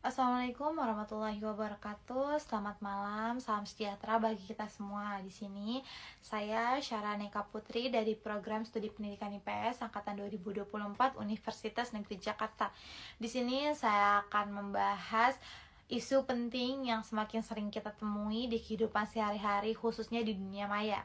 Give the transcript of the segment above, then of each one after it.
Assalamualaikum warahmatullahi wabarakatuh. Selamat malam, salam sejahtera bagi kita semua. Di sini saya Syaraneka Putri dari Program Studi Pendidikan IPS angkatan 2024 Universitas Negeri Jakarta. Di sini saya akan membahas isu penting yang semakin sering kita temui di kehidupan sehari-hari, khususnya di dunia maya.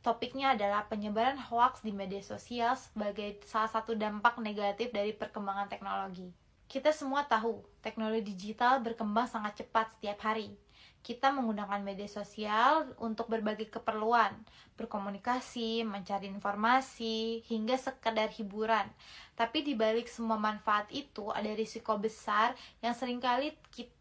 Topiknya adalah penyebaran hoaks di media sosial sebagai salah satu dampak negatif dari perkembangan teknologi. Kita semua tahu, teknologi digital berkembang sangat cepat setiap hari. Kita menggunakan media sosial untuk berbagai keperluan, berkomunikasi, mencari informasi, hingga sekedar hiburan. Tapi di balik semua manfaat itu ada risiko besar yang seringkali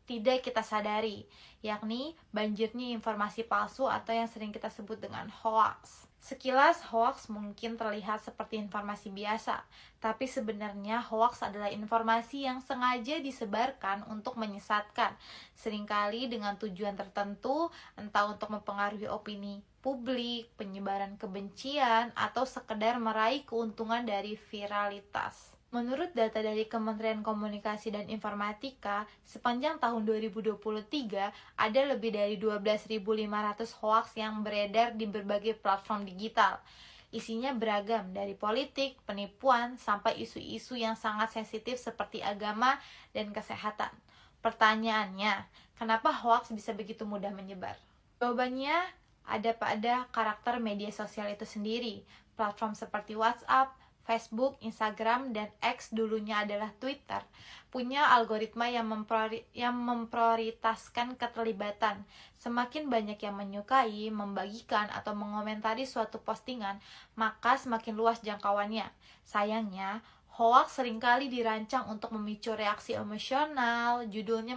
tidak kita sadari, yakni banjirnya informasi palsu atau yang sering kita sebut dengan hoax. Sekilas hoax mungkin terlihat seperti informasi biasa, tapi sebenarnya hoax adalah informasi yang sengaja disebarkan untuk menyesatkan, seringkali dengan tujuan tertentu, entah untuk mempengaruhi opini publik, penyebaran kebencian, atau sekedar meraih keuntungan dari viralitas. Menurut data dari Kementerian Komunikasi dan Informatika, sepanjang tahun 2023 ada lebih dari 12.500 hoaks yang beredar di berbagai platform digital. Isinya beragam, dari politik, penipuan, sampai isu-isu yang sangat sensitif seperti agama dan kesehatan. Pertanyaannya, kenapa hoaks bisa begitu mudah menyebar? Jawabannya ada pada karakter media sosial itu sendiri. Platform seperti WhatsApp, Facebook, Instagram, dan X dulunya adalah Twitter, punya algoritma yang memprioritaskan keterlibatan. Semakin banyak yang menyukai, membagikan, atau mengomentari suatu postingan, maka semakin luas jangkauannya. Sayangnya, hoax seringkali dirancang untuk memicu reaksi emosional, judulnya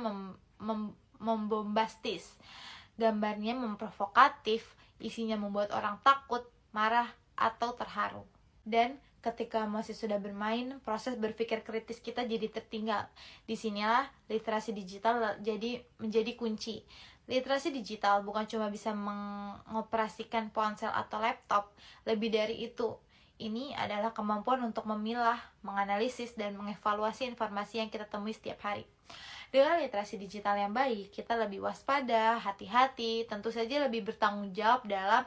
membombastis, gambarnya memprovokatif, isinya membuat orang takut, marah, atau terharu. Dan ketika masih sudah bermain, proses berpikir kritis kita jadi tertinggal. Disinilah literasi digital menjadi kunci. Literasi digital bukan cuma bisa mengoperasikan ponsel atau laptop, lebih dari itu. Ini adalah kemampuan untuk memilah, menganalisis, dan mengevaluasi informasi yang kita temui setiap hari. Dengan literasi digital yang baik, kita lebih waspada, hati-hati, tentu saja lebih bertanggung jawab dalam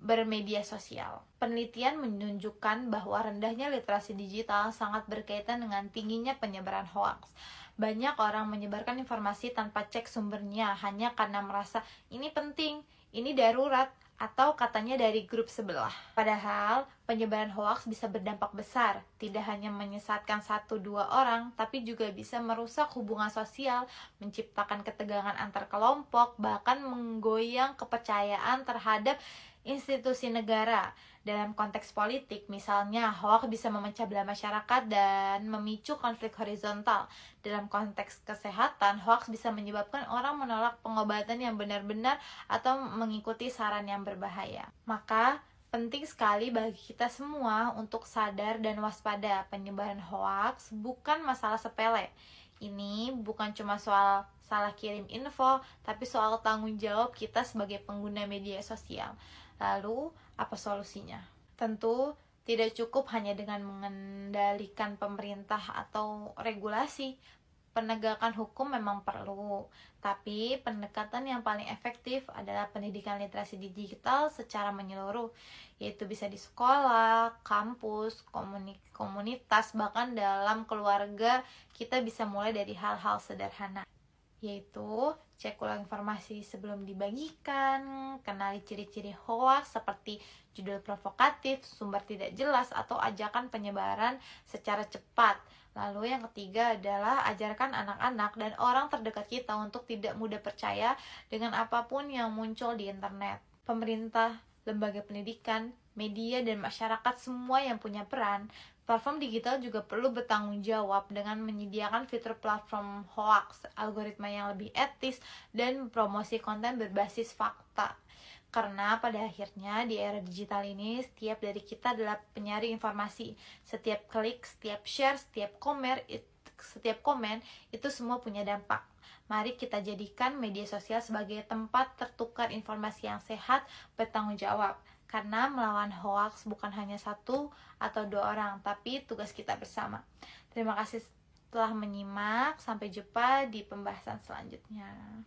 bermedia sosial. Penelitian menunjukkan bahwa rendahnya literasi digital sangat berkaitan dengan tingginya penyebaran hoaks. Banyak orang menyebarkan informasi tanpa cek sumbernya hanya karena merasa ini penting, ini darurat, atau katanya dari grup sebelah. Padahal, penyebaran hoaks bisa berdampak besar, tidak hanya menyesatkan 1-2 orang, tapi juga bisa merusak hubungan sosial, menciptakan ketegangan antar kelompok, bahkan menggoyang kepercayaan terhadap institusi negara. Dalam konteks politik, misalnya, hoaks bisa memecah belah masyarakat dan memicu konflik horizontal. Dalam konteks kesehatan, hoaks bisa menyebabkan orang menolak pengobatan yang benar-benar atau mengikuti saran yang berbahaya. Maka, penting sekali bagi kita semua untuk sadar dan waspada. Penyebaran hoaks bukan masalah sepele. Ini bukan cuma soal salah kirim info, tapi soal tanggung jawab kita sebagai pengguna media sosial. Lalu, apa solusinya? Tentu tidak cukup hanya dengan mengendalikan pemerintah atau regulasi. Penegakan hukum memang perlu, tapi pendekatan yang paling efektif adalah pendidikan literasi digital secara menyeluruh, yaitu bisa di sekolah, kampus, komunitas, bahkan dalam keluarga. Kita bisa mulai dari hal-hal sederhana, yaitu cek ulang informasi sebelum dibagikan, kenali ciri-ciri hoaks seperti judul provokatif, sumber tidak jelas, atau ajakan penyebaran secara cepat. Lalu yang ketiga adalah ajarkan anak-anak dan orang terdekat kita untuk tidak mudah percaya dengan apapun yang muncul di internet. Pemerintah, lembaga pendidikan, media, dan masyarakat semua yang punya peran. Platform digital juga perlu bertanggung jawab dengan menyediakan fitur platform hoax, algoritma yang lebih etis, dan promosi konten berbasis fakta. Karena pada akhirnya di era digital ini, setiap dari kita adalah penyari informasi. Setiap klik, setiap share, setiap komen itu semua punya dampak. Mari kita jadikan media sosial sebagai tempat tertukar informasi yang sehat, bertanggung jawab. Karena melawan hoaks bukan hanya 1 atau 2 orang, tapi tugas kita bersama. Terima kasih telah menyimak. Sampai jumpa di pembahasan selanjutnya.